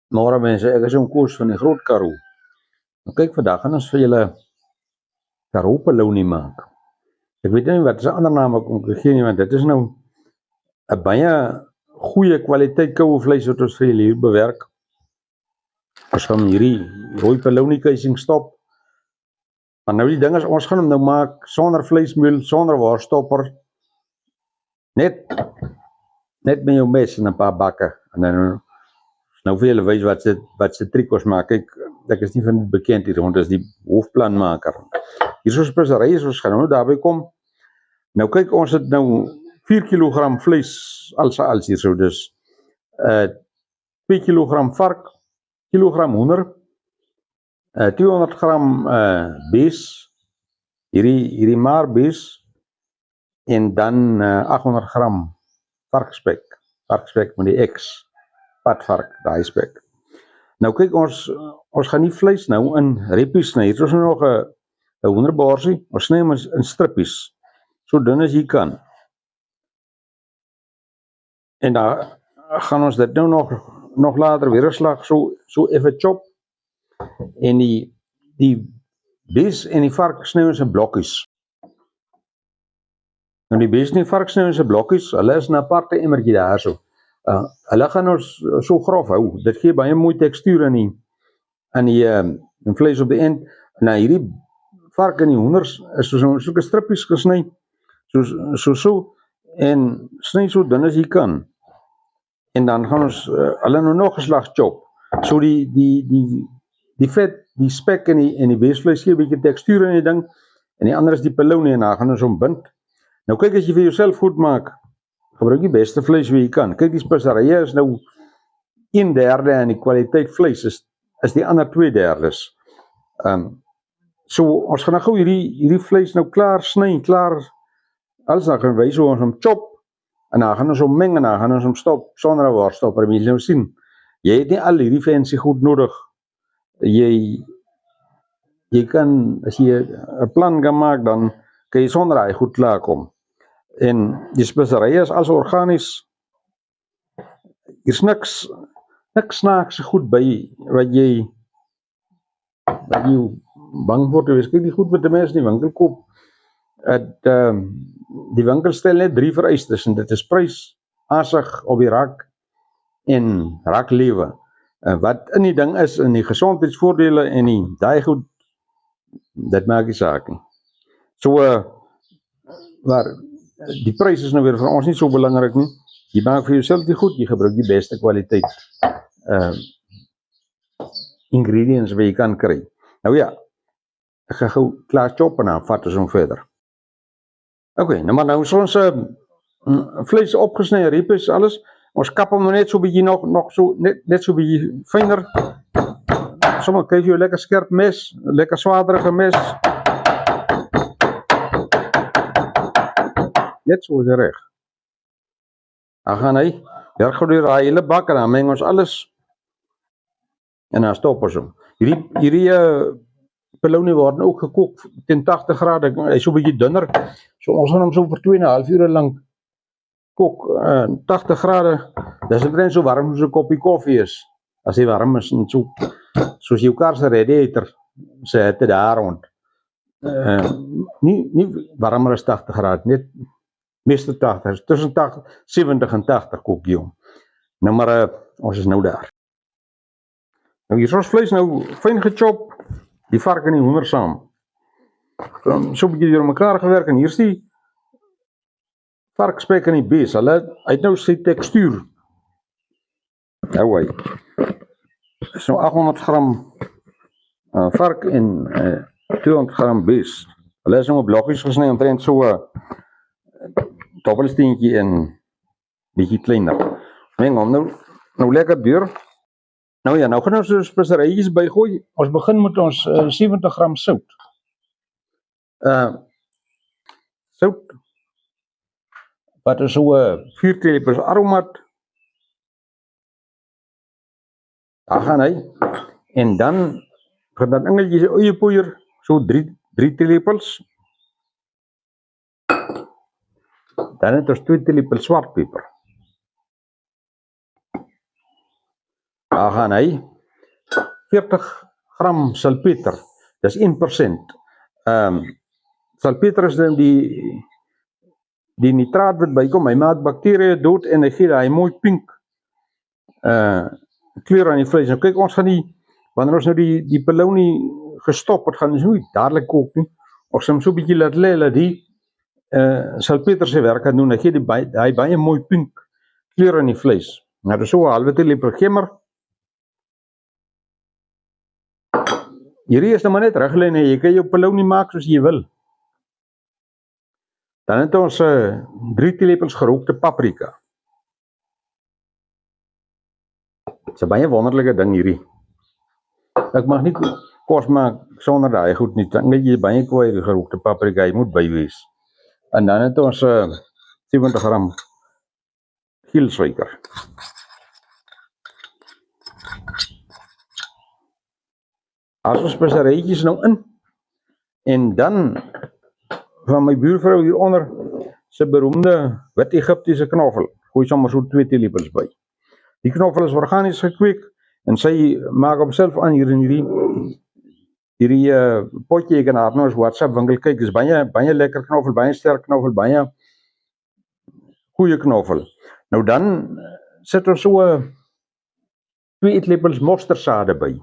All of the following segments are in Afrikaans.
Môre mense, ek is om Koos van die Groot Karoo. Nou kyk, vandag gaan ons vir julle Karoo Polony maak. Ek weet nie wat is 'n ander naam ek kon gee nie, want dit is nou 'n baie goeie kwaliteit koue vleis wat ons vir julle hier bewerk. Ons gaan hierdie rooi polony keising stop. Maar nou die ding is, ons gaan hom nou maak sonder vleismeel, sonder worstopper. Net met jou mes en 'n paar bakke. En dan nou vir julle wys wat se triek ons maak. Ek is nie van dit bekend hier, want is die hoofplanmaker. Hier is ons spesery, ons gaan nou daarby kom. Nou kyk, ons het nou 4 kg vleis als hier so, dus 2 kg vark, kilogram hoender, 200 gram bees, hierdie maar bees, en dan 800 gram varkspek met die X, padvark, daai spek. Nou kyk, ons gaan nie vleis nou in reppies sny. Hier is nog 'n hoenderborsie, ons sny hom in strippies, so dun as jy kan. En dan gaan ons dit nou nog later weer 'n slag so effe chop. En die bees en die vark sny ons in blokkies. Nou die bees en die vark sny ons in blokkies, hulle is 'n aparte emmertjie daarso. Hulle gaan ons so grof hou. Dit gee baie mooi tekstuur in die vleis op die end. Nou hierdie vark en die hoenders is soos 'n strippies gesny, so en sny so dun as jy kan. En dan gaan ons hulle nou nog 'n slag chop. So die vet, die spek en die beesvleis gee 'n bietjie tekstuur in die ding, en die ander is die polony, en dan gaan ons hom bind. Nou kyk, as jy vir jouself goed maak, gebruik die beste vleis wat jy kan. Kyk, die speserye is nou 1/3 en die kwaliteit vleis is die ander 2/3. So ons gaan nou gou hierdie vleis nou klaar sny, alles dan gaan wys hoe ons hom chop, en dan gaan ons hom meng, en dan gaan ons hom stop sonder 'n worstopper. Jy nou sien, jy het nie al hierdie fancy goed nodig. Jy kan, as jy 'n plan kan maak, dan kan jy sonder daai goed klaarkom. En die speserye is alles organies. Hier's niks snaakse goed by wat jy bang word te wees. Kyk, die goed wat die mense in die winkel koop, die winkel stel net 3 vereistes, en dit is prys, asig op die rak en raklewe. Wat in die ding is, in die gesondheidsvoordele en daai goed, dit maak nie saak nie. So, maar die prys is nou weer vir ons nie so belangrik nie. Jy maak vir jouself die goed, jy gebruik die beste kwaliteit ingredients wat jy kan kry. Nou ja, ek gaan gou klaar chop en dan vat ons hom verder. Ok, nou is ons vleis opgesny, reppies, alles. Ons kap hom net so bietjie nog so, net so bietjie fyner. Sommige kyk jy lekker skerp mes, lekker swaarderige mes. Net so is reg. Dan gaan hy, werk gou deur daai hele bak, en dan meng ons alles, en dan stop ons hom. Hierdie polony word ook gekook teen 80 grade, hy is so 'n bietjie dunner. So ons gaan hom so vir 2,5 ure lank kook, 80 grade. Dis omtrent so warm soos 'n koppie koffie is, as hy warm is, en so soos jou kar se radiator se hitte daar rond. Nie warmer as 80 grade, net meeste 80, tussen 70 en 80 kook jy hom. Nou maar, ons is nou daar. Nou hier is ons vleis nou fyn gechop, die vark en die hoender saam. So 'n bietjie deur mekaar gewerk, en hier is die varkspek en die bees. Hy het nou sy tekstuur. Nou hy. So 800 gram vark en 200 gram bees. Hulle is nou 'n blokkies gesny, omtrent so 'n dobbelsteentjie en bietjie kleiner. Meng hom nou lekker deur. Nou ja, nou gaan ons so speserytjies bygooi. Ons begin met ons 70 gram sout. Sout, wat is so 4 teelepels aromat. Daar gaan hy. En dan gaan dan engeltjies eiepoeier, so 3 teelepels. Dan het ons 2 teelepels swartpeper. Daar gaan hy 40 gram salpeter, dis 1%. Salpeter is dan die nitraat wat bykom, hy maak bakterieë dood en hy gee daai mooi pink kleur aan die vleis. Nou kyk, ons gaan wanneer ons nou die polony gestop het, gaan ons nie dadelik kook nie. Ons gaan so 'n bietjie laat lê, dat die salpeter sy werk kan doen. Hy gee die baie mooi pink kleur aan die vleis. Nou, dis so 'n halwe teelepel gemmer. Hierdie is nou maar net reglyn, jy kan jou polony maak soos jy wil. Dan het ons 3 teelepels gerookte paprika. Dis 'n baie wonderlike ding hierdie. Ek mag nie kos maak sonder daai goed nie. Dan weet jy baie kwaai die gerookte paprika, jy moet by wees. En dan het ons 70 gram geelsuiker. As ons speserytjies nou in, en dan van my buurvrou hieronder se beroemde wit Egiptiese knoffel, gooi sommer so 2 teelepels by. Die knoffel is organies gekweek en sy maak homself aan hier in hierdie potjie. Ek kan haar nou as WhatsApp winkel kyk, is baie lekker knoffel, baie sterk knoffel, baie goeie knoffel. Nou dan sit ons so 2 eetlepels mostersade by.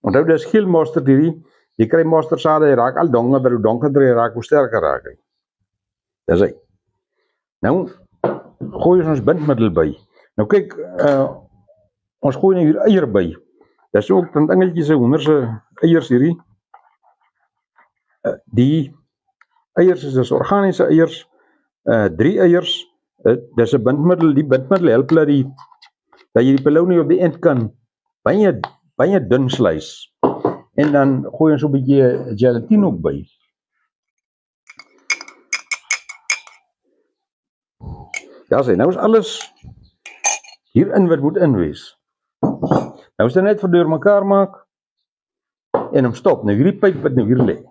Onthou, dis geel mosterd hierdie. Jy kry mostersade, hy raak al donkerder, hoe donkerder hy raak, hoe sterker raak hy. Dis hy. Nou gooi ons bindmiddel by. Nou kyk, ons gooi nou hier eier by. Dis ook dan dingetjies se hoenderse eiers hierdie. Die eiers is organiese eiers, 3 eiers. Dis 'n bindmiddel. Die bindmiddel help dat jy die polony op die eind kan baie dun slice. En dan gooi ons so 'n bietjie gelatine ook by. Ja, sê, nou is alles hierin wat moet in wees. Nou is dit net vir deur mekaar maak en hom stop. Nou hierdie pyp wat nou hier lê.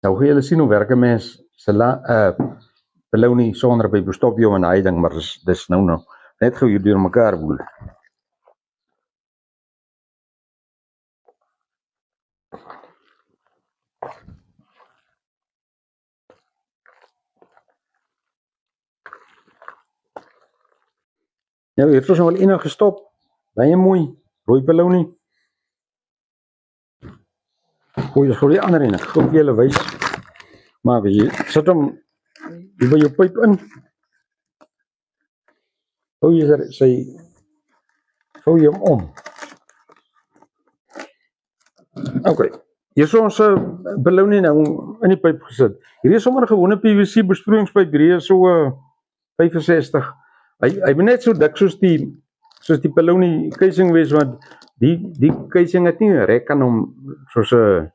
Nou gaan julle sien hoe werk 'n mens se polony sonder pyp. Stop jy hom in daai ding, maar dis nou net gou hier deur mekaar boel. Nou, hier het ons nou al enige gestop. Baie mooi, rooi polony. Gooi die ander ene, ek gaan vir julle wys. Maar as jy sit hom hier by jou pyp in. Hou jy hom om. Okay, hier is ons polony nou in die pyp gesit. Hierdie is sommer 'n gewone PVC besproeiingspyp, hierdie is so 65. Hy moet net so dik soos die polony keising wees, want die keising het nie 'n rek aan hom soos 'n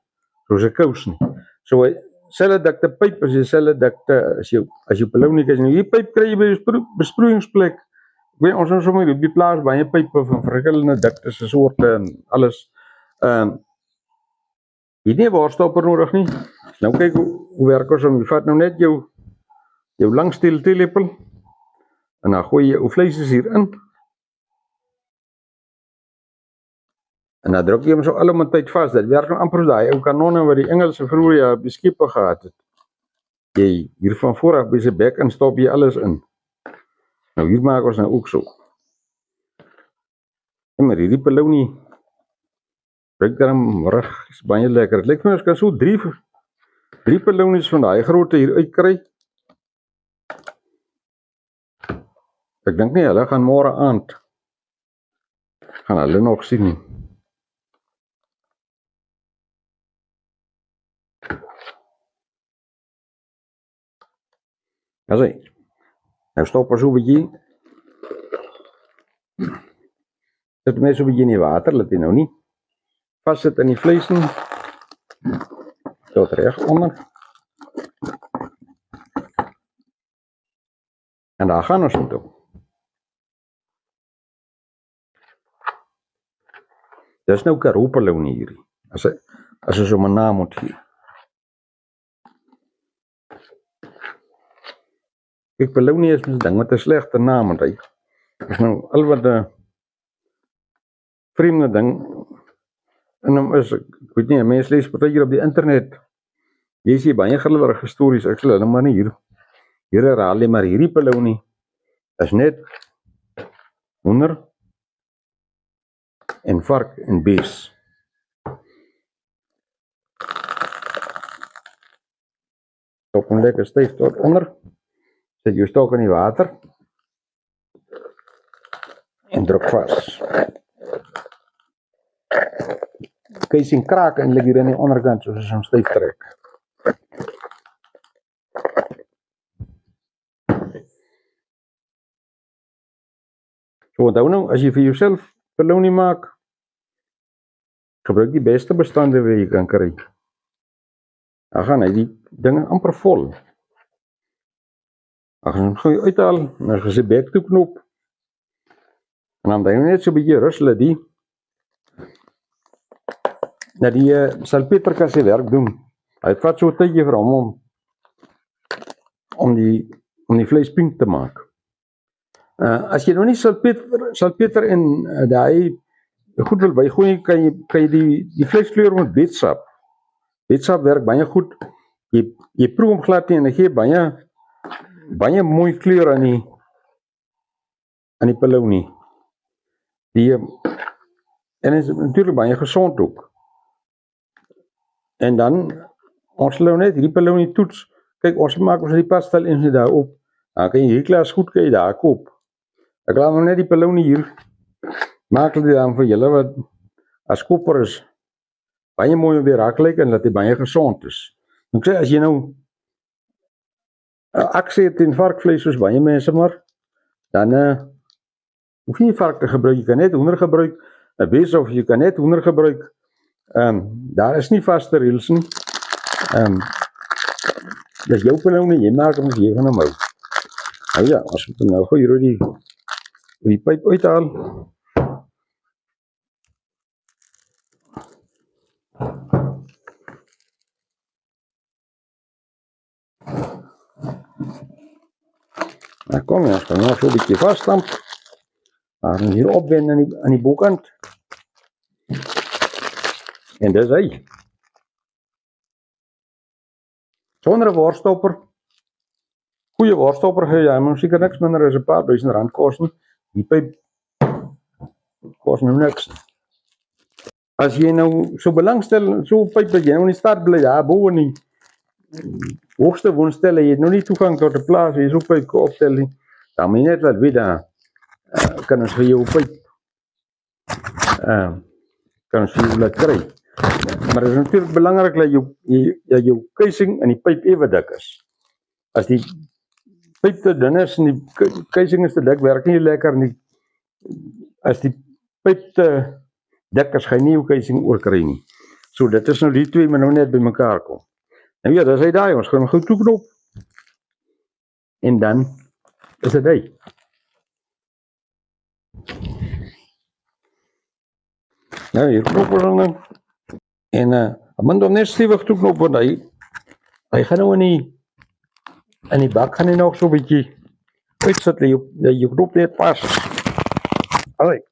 kous nie. So selfe dikte pyp as jy selfe dikte as jou polony keising. Hierdie pyp kry jy by 'n besproeiingsplek. Ek weet ons het sommer op die plaas baie pype van verskillende diktes en soorte en alles. Jy het nie 'n boorstopper nodig nie. Nou kyk hoe werk ons. Jy vat nou net jou langstiel teelepel. En dan gooi jy jou vleisies hier in. En dan druk jy hom so alom 'n tyd vas. Dit werk nou amper soos daai ou kanonne wat die Engelse vroeër op die skepe gehad het. Jy hier van voor af by sy bek en stop jy alles in. Nou hier maak ons nou ook so. En maar hierdie polony ruik dan reg, is baie lekker. Dit lyk vir my ons kan so 3 polonies van daai grootte hier uitkry. Ek dink nie hulle gaan môre aand gaan hulle nog sien nie. Asai. Nou stop ons so 'n bietjie. Dit mes so 'n bietjie in die water, laat jy nou nie vassit in die vleis nie. Tot reg onder. En daar gaan ons toe. Dis nou Karoo polony hierdie. As ons hom 'n naam moet gee. Kyk, polony is 'n ding met 'n slegte naam, want hy is nou al wat vreemde ding. En dan is, ek weet nie, mense lees partykeer op die internet, jy sê baie grillerige stories, ek sal hulle maar nie hier herhaal nie, maar hierdie polony is net hoender en vark en bees. Stop hom lekker styf tot onder, sit jou stok in die water en druk vas. Jy sien kraak eintlik hier aan die onderkant soos as hom styf trek. So onthou nou, as jy vir jouself polony maak, gebruik die beste bestande wat jy kan kry. Dan gaan hy die dinge amper vol. As jy hom gooi uithaal, dan is hy bek toe knop. En dan jy net so 'n bietjie rus laat die salpeterkas sy werk doen. Hy vat so 'n tydjie vir hom om die vleis pink te maak. As jy nou nie salpeter en daai goed wil bygooi, kan jy die vleiskleur met betsap. Betsap werk baie goed. Jy proe hom glad nie en hy gee baie mooi kleur aan die polony. En is natuurlik baie gesond ook. En dan, ons sal nou net hierdie polony toets. Kyk, ons maak ons die pastel en sy daar op. Dan kan jy hierdie klas goed kan jy daar koop. Ek laat nou net die polony hier. Maak dit dan vir julle wat as koper is baie mooi om weer raak lyk en dat hy baie gesond is. Ek sê, as jy nou aksie het in varkvleis soos baie mense maar, dan hoef jy nie vark te gebruik, jy kan net hoender gebruik, 'n bees of jy kan net hoender gebruik. Daar is nie vaste reëls nie. Dis jou polony, jy maak hom as jy van hom hou. Nou ja, as ek nou gou hier die pyp uithaal. Nou kom jy, as kan nou so 'n bietjie vasstamp. Dan hier opwen aan die bokant. En dis hy. Sonder 'n worstopper. Goeie worstopper gee jy, maar seker niks minder as 'n paar R1000 kos nie. Die pyp kos nou niks. As jy nou so belangstel, so 'n pyp dat jy nou in die stad bly, ja, bo in die hoogste woonstelle, jy het nou nie toegang tot 'n plaas, jy so 'n pyp kan opstel nie. Dan moet jy net wat weet daar. Kan ons vir jou 'n pyp kan ons vir jou laat kry. Maar dit is natuurlijk belangrik dat jou keising in die pyp ewe dik is. As die pyp te dun is en die keising is te dik, werk nie lekker nie. As die pyp te dik is, ga jy nie jou keising oorkry nie. So dit is nou die twee moet nou net by mekaar kom. En ja, dis hy daai, ons gaan hom gou toeknop. En dan is dit hy. Nou hier knop ons dan. En hy moet hom net stewig toeknop, want hy gaan nou in die bak gaan hy nog so 'n bietjie uitsit, jy knop net pas. Alright.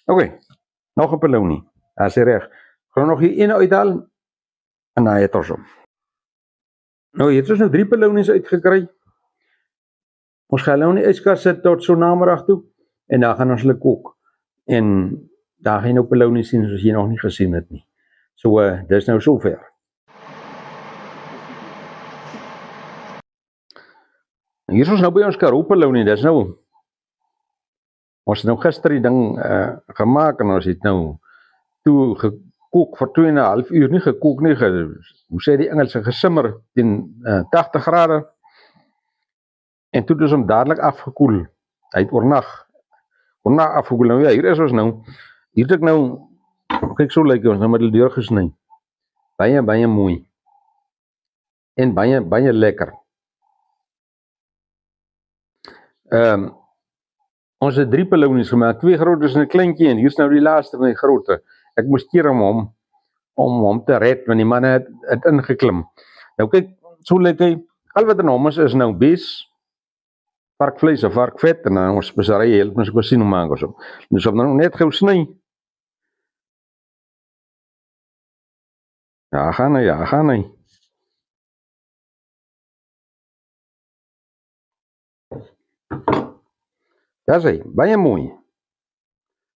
Okay, nog 'n polony. As hy reg. Gaan nog hier een uithaal en dan het ons hom. Nou hier het ons nou 3 polonies uitgekry. Ons gaan nou in die yskas sit tot so namiddag toe en dan gaan ons hulle kook. En daar gaan jy nou polonies sien soos jy nog nie gesien het nie. So dis nou sover. Hier is ons nou by ons Karoo polony, dis nou ons het nou gister die ding gemaak en ons het nou toe gekook vir 2,5 uur, nie gekook nie, hoe sê die Engelse, gesimmer teen 80 grade en toe het ons hom dadelik afgekoel. Hy het oornag afgekoel. Nou ja, hier is ons nou. Hier het ek nou, kyk so lyk ons nou met die deur gesny. Baie mooi. En baie lekker. Ons het 3 polonies gemaak, 2 grootes en 'n kleintjie en hier's nou die laaste van die groote. Ek moes keer om hom te red, want die manne het ingeklim. Nou kyk, so lyk hy, al wat in hom is nou bees, varkvleis of varkvet, en dan ons spesery help ons ook sien hoe maak ons hom. Dus om nou net gou sny, Ja, gaan hy. Dis hy, baie mooi.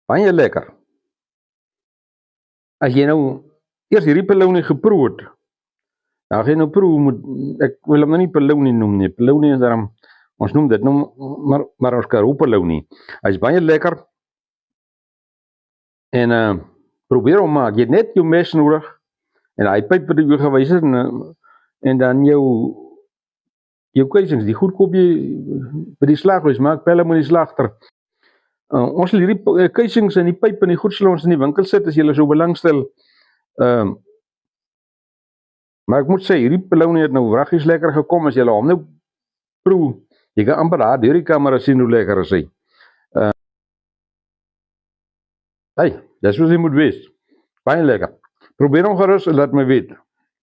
Baie lekker. As jy nou eers hierdie pelounie geproe het, dan gaan jy nou proe, ek wil hom nou nie pelounie noem nie. Pelounie is daarom, ons noem dit nou maar ons Karoo pelounie. Hy is baie lekker. En probeer hom maak. Jy het net jou mes nodig en hy pyp wat jy gewys het en dan jou kuisings, die goed koop jy by die slaghuis, maak pelle met die slagter. Ons sal hierdie kuisings en die pyp en die goed sal ons in die winkel sit as jy so belangstel. Maar ek moet sê, hierdie pelounie het nou wraggies lekker gekom, as jy hom nou proe, jy kan amper daar deur die kamera sien hoe lekker is hy. Hey, dis wat jy moet wees. Baie lekker. Probeer hom gerus en laat my weet.